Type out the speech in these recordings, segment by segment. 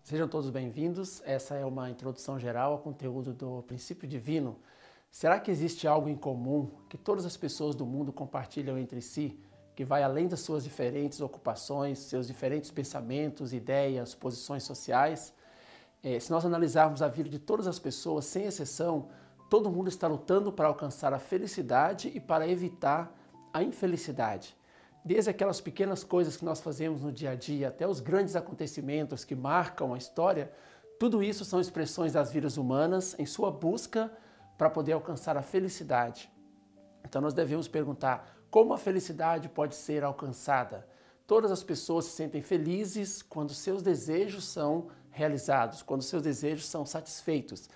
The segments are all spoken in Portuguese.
Sejam todos bem-vindos. Essa é uma introdução geral ao conteúdo do princípio divino. Será que existe algo em comum que todas as pessoas do mundo compartilham entre si, que vai além das suas diferentes ocupações, seus diferentes pensamentos, ideias, posições sociais? Se nós analisarmos a vida de todas as pessoas, sem exceção, todo mundo está lutando para alcançar a felicidade e para evitar a infelicidade. Desde aquelas pequenas coisas que nós fazemos no dia a dia até os grandes acontecimentos que marcam a história, tudo isso são expressões das vidas humanas em sua busca para poder alcançar a felicidade. Então nós devemos perguntar como a felicidade pode ser alcançada. Todas as pessoas se sentem felizes quando seus desejos são realizados, quando seus desejos são satisfeitos.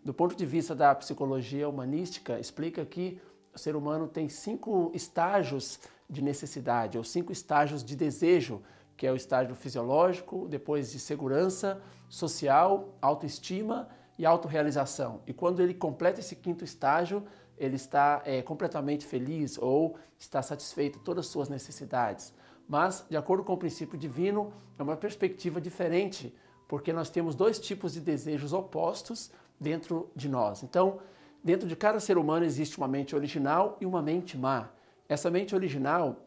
Do ponto de vista da psicologia humanística, explica que o ser humano tem 5 estágios de necessidade, ou 5 estágios de desejo, que é o estágio fisiológico, depois de segurança, social, autoestima e autorrealização. E quando ele completa esse 5º estágio, ele está completamente feliz ou está satisfeito de todas as suas necessidades. Mas, de acordo com o princípio divino, é uma perspectiva diferente, porque nós temos 2 tipos de desejos opostos dentro de nós. Então, dentro de cada ser humano existe uma mente original e uma mente má. Essa mente original,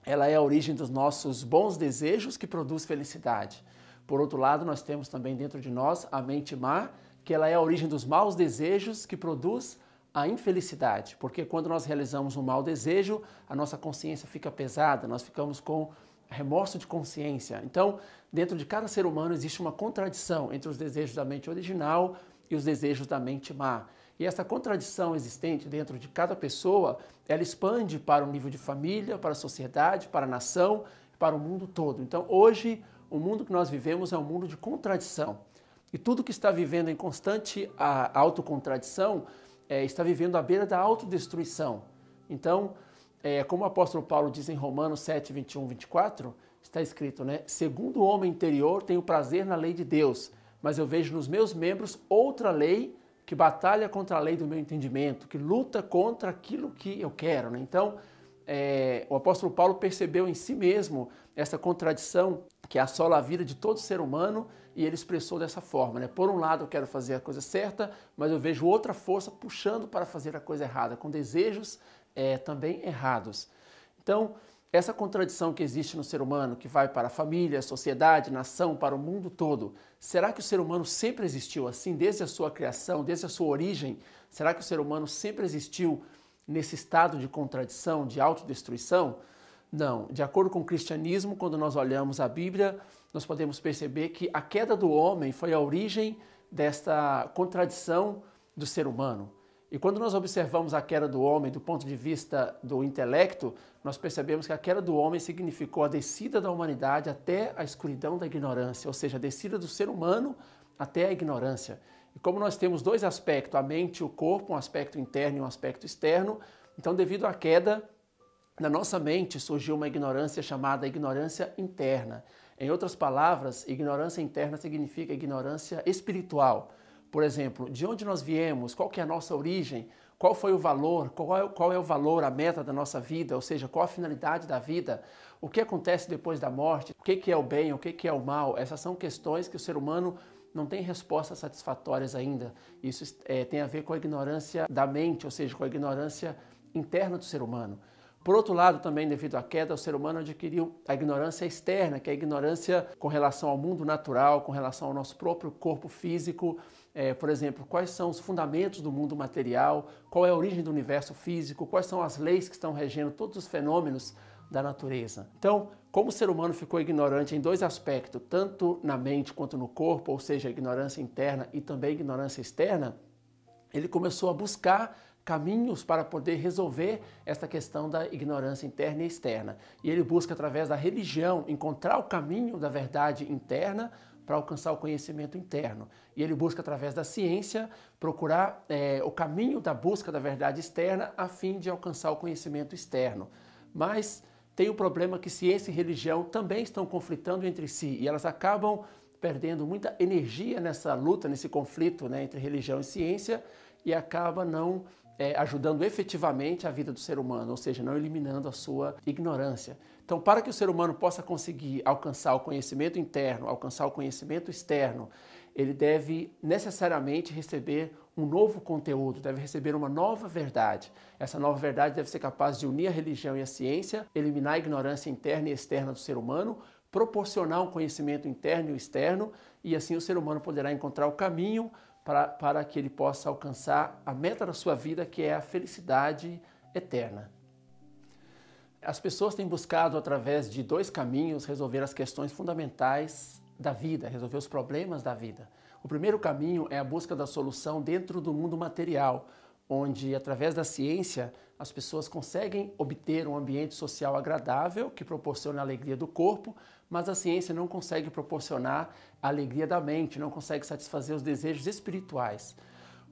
ela é a origem dos nossos bons desejos que produz felicidade. Por outro lado, nós temos também dentro de nós a mente má, que ela é a origem dos maus desejos que produz a infelicidade. Porque quando nós realizamos um mau desejo, a nossa consciência fica pesada, nós ficamos com remorso de consciência. Então, dentro de cada ser humano existe uma contradição entre os desejos da mente original e os desejos da mente má. E essa contradição existente dentro de cada pessoa, ela expande para o nível de família, para a sociedade, para a nação, para o mundo todo. Então, hoje, o mundo que nós vivemos é um mundo de contradição. E tudo que está vivendo em constante autocontradição está vivendo à beira da autodestruição. Então, como o apóstolo Paulo diz em Romanos 7, 21, 24, está escrito, né? Segundo o homem interior, tenho prazer na lei de Deus, mas eu vejo nos meus membros outra lei que batalha contra a lei do meu entendimento, que luta contra aquilo que eu quero, né? Então, o apóstolo Paulo percebeu em si mesmo essa contradição que assola a vida de todo ser humano e ele expressou dessa forma, né? Por um lado eu quero fazer a coisa certa, mas eu vejo outra força puxando para fazer a coisa errada, com desejos também errados. Então, essa contradição que existe no ser humano, que vai para a família, a sociedade, a nação, para o mundo todo, será que o ser humano sempre existiu assim, desde a sua criação, desde a sua origem? Será que o ser humano sempre existiu nesse estado de contradição, de autodestruição? Não. De acordo com o cristianismo, quando nós olhamos a Bíblia, nós podemos perceber que a queda do homem foi a origem desta contradição do ser humano. E quando nós observamos a queda do homem do ponto de vista do intelecto, nós percebemos que a queda do homem significou a descida da humanidade até a escuridão da ignorância, ou seja, a descida do ser humano até a ignorância. E como nós temos 2 aspectos, a mente e o corpo, um aspecto interno e um aspecto externo, então devido à queda, na nossa mente surgiu uma ignorância chamada ignorância interna. Em outras palavras, ignorância interna significa ignorância espiritual. Por exemplo, de onde nós viemos, qual que é a nossa origem, qual foi o valor, qual é o valor, a meta da nossa vida, ou seja, qual a finalidade da vida, o que acontece depois da morte, o que é o bem, o que é o mal. Essas são questões que o ser humano não tem respostas satisfatórias ainda. Isso tem a ver com a ignorância da mente, ou seja, com a ignorância interna do ser humano. Por outro lado, também devido à queda, o ser humano adquiriu a ignorância externa, que é a ignorância com relação ao mundo natural, com relação ao nosso próprio corpo físico. Por exemplo, quais são os fundamentos do mundo material, qual é a origem do universo físico, quais são as leis que estão regendo todos os fenômenos da natureza. Então, como o ser humano ficou ignorante em 2 aspectos, tanto na mente quanto no corpo, ou seja, a ignorância interna e também a ignorância externa, ele começou a buscar caminhos para poder resolver essa questão da ignorância interna e externa. E ele busca, através da religião, encontrar o caminho da verdade interna para alcançar o conhecimento interno. E ele busca, através da ciência, procurar o caminho da busca da verdade externa a fim de alcançar o conhecimento externo. Mas tem o problema que ciência e religião também estão conflitando entre si e elas acabam perdendo muita energia nessa luta, nesse conflito, né, entre religião e ciência, e acaba não ajudando efetivamente a vida do ser humano, ou seja, não eliminando a sua ignorância. Então, para que o ser humano possa conseguir alcançar o conhecimento interno, alcançar o conhecimento externo, ele deve necessariamente receber um novo conteúdo, deve receber uma nova verdade. Essa nova verdade deve ser capaz de unir a religião e a ciência, eliminar a ignorância interna e externa do ser humano, proporcionar um conhecimento interno e externo, e assim o ser humano poderá encontrar o caminho para que ele possa alcançar a meta da sua vida, que é a felicidade eterna. As pessoas têm buscado, através de dois caminhos, resolver as questões fundamentais da vida, resolver os problemas da vida. O primeiro caminho é a busca da solução dentro do mundo material, onde, através da ciência, as pessoas conseguem obter um ambiente social agradável que proporciona a alegria do corpo, mas a ciência não consegue proporcionar a alegria da mente, não consegue satisfazer os desejos espirituais.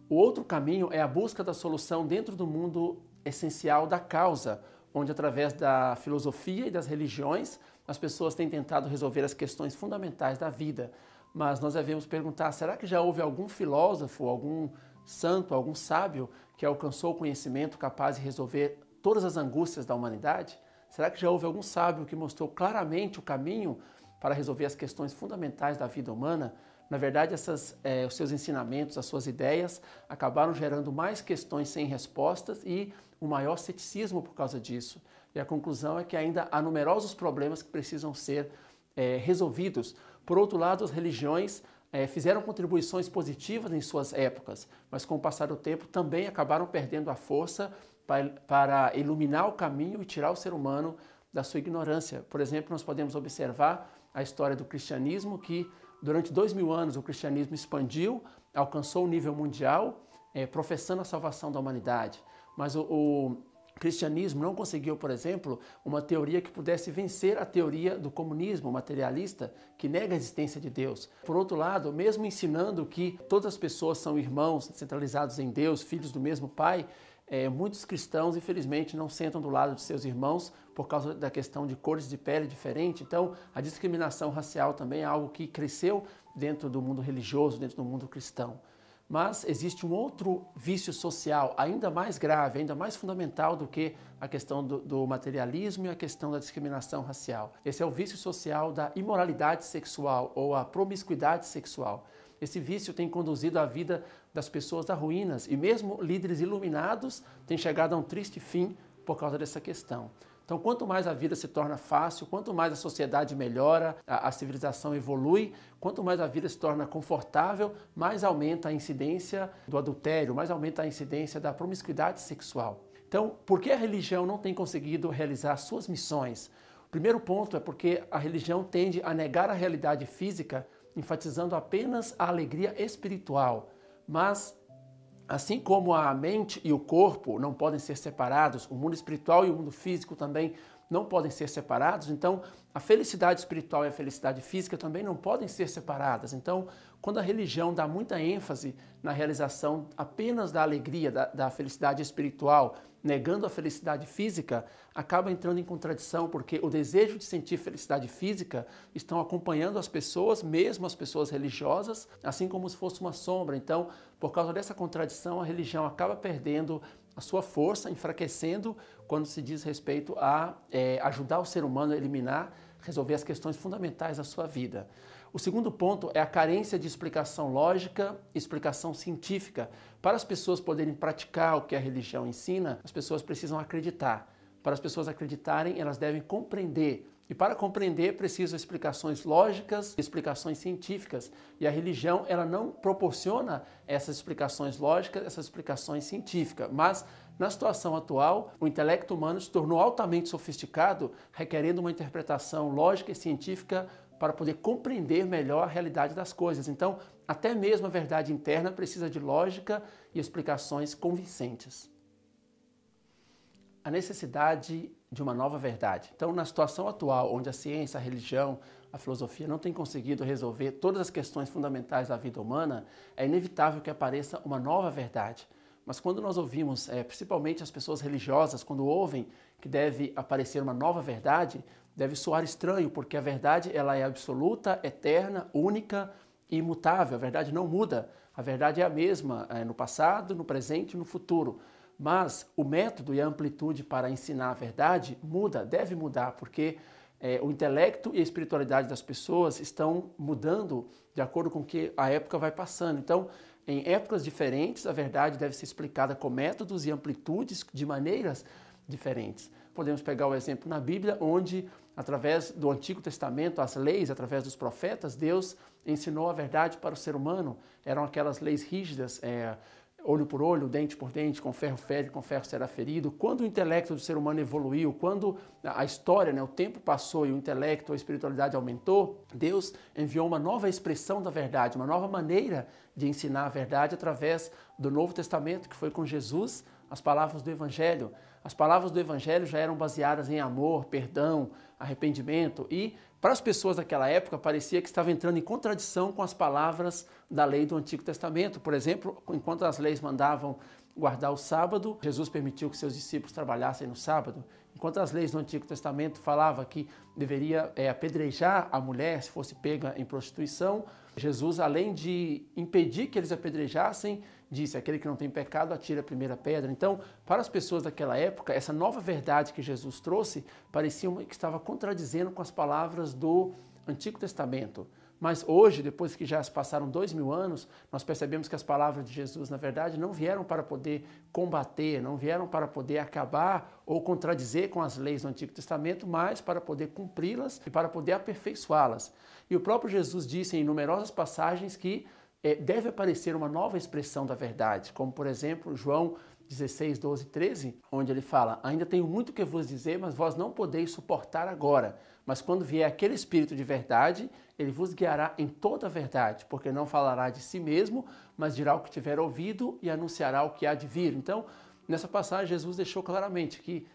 O outro caminho é a busca da solução dentro do mundo essencial da causa, onde, através da filosofia e das religiões, as pessoas têm tentado resolver as questões fundamentais da vida. Mas nós devemos perguntar, será que já houve algum filósofo, algum santo, algum sábio que alcançou o conhecimento capaz de resolver todas as angústias da humanidade? Será que já houve algum sábio que mostrou claramente o caminho para resolver as questões fundamentais da vida humana? Na verdade, os seus ensinamentos, as suas ideias acabaram gerando mais questões sem respostas e um maior ceticismo por causa disso. E a conclusão é que ainda há numerosos problemas que precisam ser resolvidos. Por outro lado, as religiões fizeram contribuições positivas em suas épocas, mas com o passar do tempo também acabaram perdendo a força para iluminar o caminho e tirar o ser humano da sua ignorância. Por exemplo, nós podemos observar a história do cristianismo, que durante 2000 anos o cristianismo expandiu, alcançou o nível mundial, professando a salvação da humanidade. Mas o cristianismo não conseguiu, por exemplo, uma teoria que pudesse vencer a teoria do comunismo materialista, que nega a existência de Deus. Por outro lado, mesmo ensinando que todas as pessoas são irmãos, centralizados em Deus, filhos do mesmo Pai, muitos cristãos, infelizmente, não sentam do lado de seus irmãos por causa da questão de cores de pele diferente. Então, a discriminação racial também é algo que cresceu dentro do mundo religioso, dentro do mundo cristão. Mas existe um outro vício social ainda mais grave, ainda mais fundamental do que a questão do materialismo e a questão da discriminação racial. Esse é o vício social da imoralidade sexual ou a promiscuidade sexual. Esse vício tem conduzido a vida das pessoas a ruínas e mesmo líderes iluminados têm chegado a um triste fim por causa dessa questão. Então, quanto mais a vida se torna fácil, quanto mais a sociedade melhora, a civilização evolui, quanto mais a vida se torna confortável, mais aumenta a incidência do adultério, mais aumenta a incidência da promiscuidade sexual. Então, por que a religião não tem conseguido realizar suas missões? O primeiro ponto é porque a religião tende a negar a realidade física, enfatizando apenas a alegria espiritual, mas assim como a mente e o corpo não podem ser separados, o mundo espiritual e o mundo físico também não podem ser separados, então a felicidade espiritual e a felicidade física também não podem ser separadas. Então, quando a religião dá muita ênfase na realização apenas da alegria, da felicidade espiritual, negando a felicidade física, acaba entrando em contradição, porque o desejo de sentir felicidade física estão acompanhando as pessoas, mesmo as pessoas religiosas, assim como se fosse uma sombra. Então, por causa dessa contradição, a religião acaba perdendo a sua força, enfraquecendo quando se diz respeito a ajudar o ser humano a eliminar, resolver as questões fundamentais da sua vida. O segundo ponto é a carência de explicação lógica e explicação científica. Para as pessoas poderem praticar o que a religião ensina, as pessoas precisam acreditar. Para as pessoas acreditarem, elas devem compreender. E para compreender, precisam explicações lógicas, explicações científicas. E a religião, ela não proporciona essas explicações lógicas, essas explicações científicas. Mas, na situação atual, o intelecto humano se tornou altamente sofisticado, requerendo uma interpretação lógica e científica para poder compreender melhor a realidade das coisas. Então, até mesmo a verdade interna precisa de lógica e explicações convincentes. A necessidade de uma nova verdade. Então, na situação atual, onde a ciência, a religião, a filosofia não têm conseguido resolver todas as questões fundamentais da vida humana, é inevitável que apareça uma nova verdade. Mas quando nós ouvimos, principalmente as pessoas religiosas, quando ouvem que deve aparecer uma nova verdade, deve soar estranho, porque a verdade ela é absoluta, eterna, única e imutável. A verdade não muda. A verdade é a mesma no passado, no presente e no futuro. Mas o método e a amplitude para ensinar a verdade muda, deve mudar, porque o intelecto e a espiritualidade das pessoas estão mudando de acordo com que a época vai passando. Então, em épocas diferentes, a verdade deve ser explicada com métodos e amplitudes de maneiras diferentes. Podemos pegar o exemplo na Bíblia, onde, através do Antigo Testamento, as leis, através dos profetas, Deus ensinou a verdade para o ser humano. Eram aquelas leis rígidas, olho por olho, dente por dente, com ferro fere, com ferro será ferido. Quando o intelecto do ser humano evoluiu, quando a história, o tempo passou e o intelecto, a espiritualidade aumentou, Deus enviou uma nova expressão da verdade, uma nova maneira de ensinar a verdade através do Novo Testamento, que foi com Jesus, as palavras do Evangelho. As palavras do Evangelho já eram baseadas em amor, perdão, arrependimento e, para as pessoas daquela época, parecia que estava entrando em contradição com as palavras da lei do Antigo Testamento. Por exemplo, enquanto as leis mandavam guardar o sábado, Jesus permitiu que seus discípulos trabalhassem no sábado. Enquanto as leis do Antigo Testamento falavam que deveria apedrejar a mulher se fosse pega em prostituição, Jesus, além de impedir que eles apedrejassem, disse: aquele que não tem pecado, atire a primeira pedra. Então, para as pessoas daquela época, essa nova verdade que Jesus trouxe parecia que estava contradizendo com as palavras do Antigo Testamento. Mas hoje, depois que já se passaram 2000 anos, nós percebemos que as palavras de Jesus, na verdade, não vieram para poder combater, não vieram para poder acabar ou contradizer com as leis do Antigo Testamento, mas para poder cumpri-las e para poder aperfeiçoá-las. E o próprio Jesus disse em numerosas passagens que deve aparecer uma nova expressão da verdade, como, por exemplo, João 16, 12, 13, onde ele fala: ainda tenho muito que vos dizer, mas vós não podeis suportar agora. Mas quando vier aquele Espírito de verdade, ele vos guiará em toda a verdade, porque não falará de si mesmo, mas dirá o que tiver ouvido e anunciará o que há de vir. Então, nessa passagem, Jesus deixou claramente que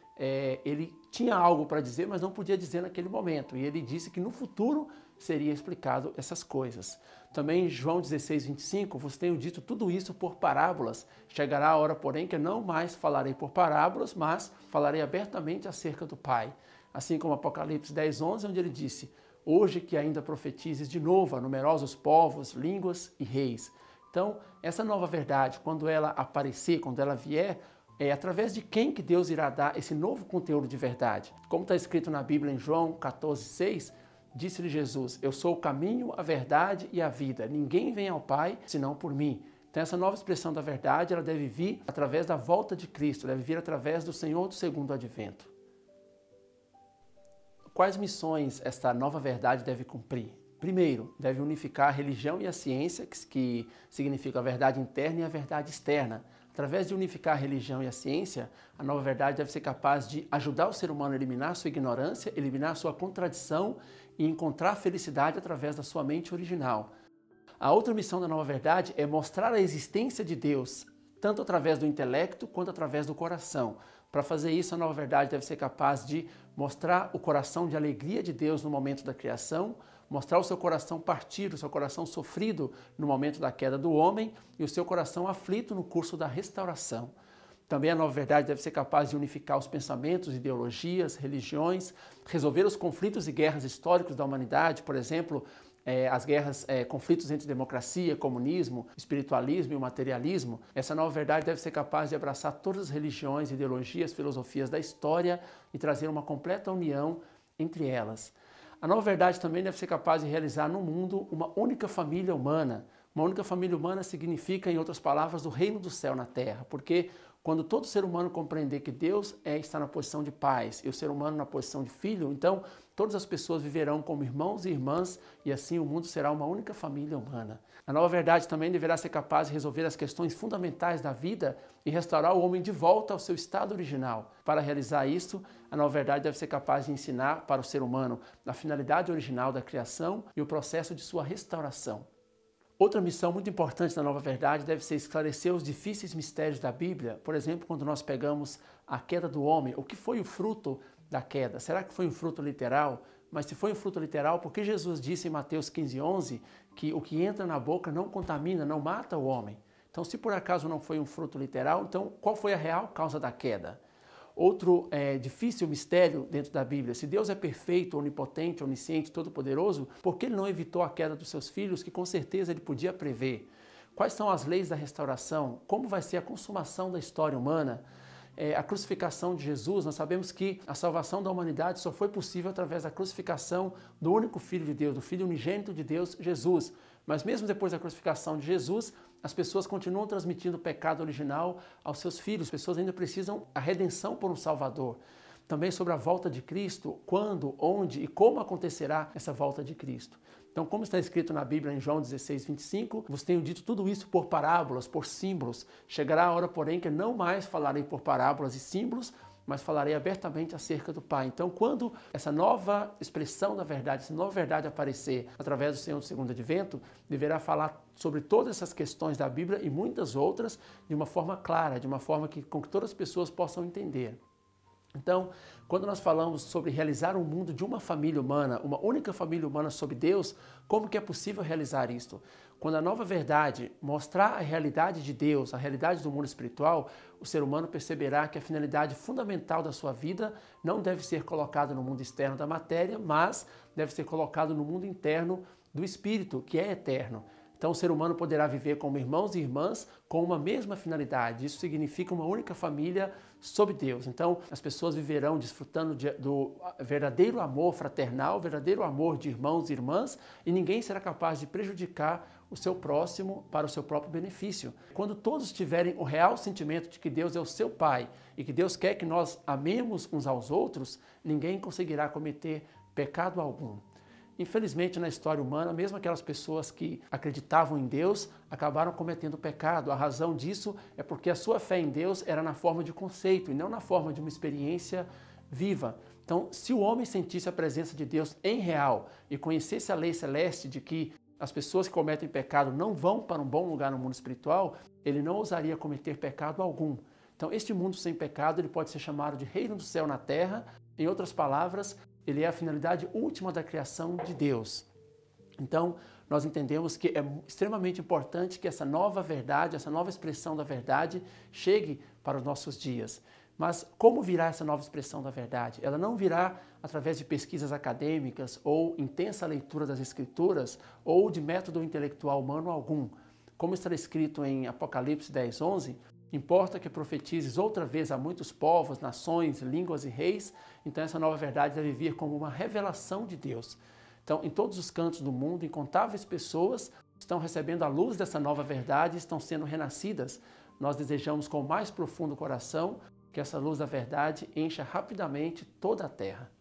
ele tinha algo para dizer, mas não podia dizer naquele momento. E ele disse que no futuro seria explicado essas coisas. Também em João 16, 25, vos tenho dito tudo isso por parábolas. Chegará a hora, porém, que não mais falarei por parábolas, mas falarei abertamente acerca do Pai. Assim como Apocalipse 10, 11, onde ele disse: hoje que ainda profetizes de novo a numerosos povos, línguas e reis. Então, essa nova verdade, quando ela aparecer, quando ela vier, é através de quem que Deus irá dar esse novo conteúdo de verdade. Como está escrito na Bíblia em João 14, 6, disse-lhe Jesus: eu sou o caminho, a verdade e a vida. Ninguém vem ao Pai senão por mim. Então, essa nova expressão da verdade, ela deve vir através da volta de Cristo, deve vir através do Senhor do segundo advento. Quais missões esta nova verdade deve cumprir? Primeiro, deve unificar a religião e a ciência, que significa a verdade interna e a verdade externa. Através de unificar a religião e a ciência, a nova verdade deve ser capaz de ajudar o ser humano a eliminar sua ignorância, eliminar sua contradição e encontrar felicidade através da sua mente original. A outra missão da nova verdade é mostrar a existência de Deus, tanto através do intelecto quanto através do coração. Para fazer isso, a nova verdade deve ser capaz de mostrar o coração de alegria de Deus no momento da criação, mostrar o seu coração partido, o seu coração sofrido no momento da queda do homem e o seu coração aflito no curso da restauração. Também a nova verdade deve ser capaz de unificar os pensamentos, ideologias, religiões, resolver os conflitos e guerras históricos da humanidade, por exemplo, as guerras, conflitos entre democracia, comunismo, espiritualismo e o materialismo. Essa nova verdade deve ser capaz de abraçar todas as religiões, ideologias, filosofias da história e trazer uma completa união entre elas. A nova verdade também deve ser capaz de realizar no mundo uma única família humana. Uma única família humana significa, em outras palavras, o reino do céu na terra, porque quando todo ser humano compreender que Deus está na posição de pais e o ser humano na posição de filho, então todas as pessoas viverão como irmãos e irmãs e assim o mundo será uma única família humana. A nova verdade também deverá ser capaz de resolver as questões fundamentais da vida e restaurar o homem de volta ao seu estado original. Para realizar isso, a nova verdade deve ser capaz de ensinar para o ser humano a finalidade original da criação e o processo de sua restauração. Outra missão muito importante da nova verdade deve ser esclarecer os difíceis mistérios da Bíblia. Por exemplo, quando nós pegamos a queda do homem, o que foi o fruto da queda? Será que foi um fruto literal? Mas se foi um fruto literal, por que Jesus disse em Mateus 15, 11 que o que entra na boca não contamina, não mata o homem? Então, se por acaso não foi um fruto literal, então qual foi a real causa da queda? Outro difícil mistério dentro da Bíblia: se Deus é perfeito, onipotente, onisciente, todo-poderoso, por que Ele não evitou a queda dos seus filhos, que com certeza Ele podia prever? Quais são as leis da restauração? Como vai ser a consumação da história humana? A crucificação de Jesus, nós sabemos que a salvação da humanidade só foi possível através da crucificação do único Filho de Deus, do Filho unigênito de Deus, Jesus. Mas mesmo depois da crucificação de Jesus, as pessoas continuam transmitindo o pecado original aos seus filhos. As pessoas ainda precisam a redenção por um Salvador. Também sobre a volta de Cristo, quando, onde e como acontecerá essa volta de Cristo. Então, como está escrito na Bíblia em João 16, 25, vos tenho dito tudo isso por parábolas, por símbolos. Chegará a hora, porém, que não mais falarei por parábolas e símbolos, mas falarei abertamente acerca do Pai. Então, quando essa nova expressão da verdade, essa nova verdade aparecer através do Senhor do segundo advento, deverá falar sobre todas essas questões da Bíblia e muitas outras de uma forma clara, de uma forma com que todas as pessoas possam entender. Então, quando nós falamos sobre realizar um mundo de uma família humana, uma única família humana sob Deus, como que é possível realizar isto? Quando a nova verdade mostrar a realidade de Deus, a realidade do mundo espiritual, o ser humano perceberá que a finalidade fundamental da sua vida não deve ser colocada no mundo externo da matéria, mas deve ser colocado no mundo interno do espírito, que é eterno. Então o ser humano poderá viver como irmãos e irmãs com uma mesma finalidade. Isso significa uma única família sob Deus. Então as pessoas viverão desfrutando do verdadeiro amor fraternal, verdadeiro amor de irmãos e irmãs, e ninguém será capaz de prejudicar o seu próximo para o seu próprio benefício. Quando todos tiverem o real sentimento de que Deus é o seu Pai e que Deus quer que nós amemos uns aos outros, ninguém conseguirá cometer pecado algum. Infelizmente, na história humana, mesmo aquelas pessoas que acreditavam em Deus acabaram cometendo pecado. A razão disso é porque a sua fé em Deus era na forma de conceito e não na forma de uma experiência viva. Então, se o homem sentisse a presença de Deus em real e conhecesse a lei celeste de que as pessoas que cometem pecado não vão para um bom lugar no mundo espiritual, ele não ousaria cometer pecado algum. Então, este mundo sem pecado, ele pode ser chamado de reino do céu na terra. Em outras palavras, ele é a finalidade última da criação de Deus. Então, nós entendemos que é extremamente importante que essa nova verdade, essa nova expressão da verdade chegue para os nossos dias. Mas como virá essa nova expressão da verdade? Ela não virá através de pesquisas acadêmicas ou intensa leitura das Escrituras ou de método intelectual humano algum. Como está escrito em Apocalipse 10, 11, importa que profetizes outra vez a muitos povos, nações, línguas e reis. Então essa nova verdade deve vir como uma revelação de Deus. Então, em todos os cantos do mundo, incontáveis pessoas estão recebendo a luz dessa nova verdade e estão sendo renascidas. Nós desejamos com o mais profundo coração que essa luz da verdade encha rapidamente toda a terra.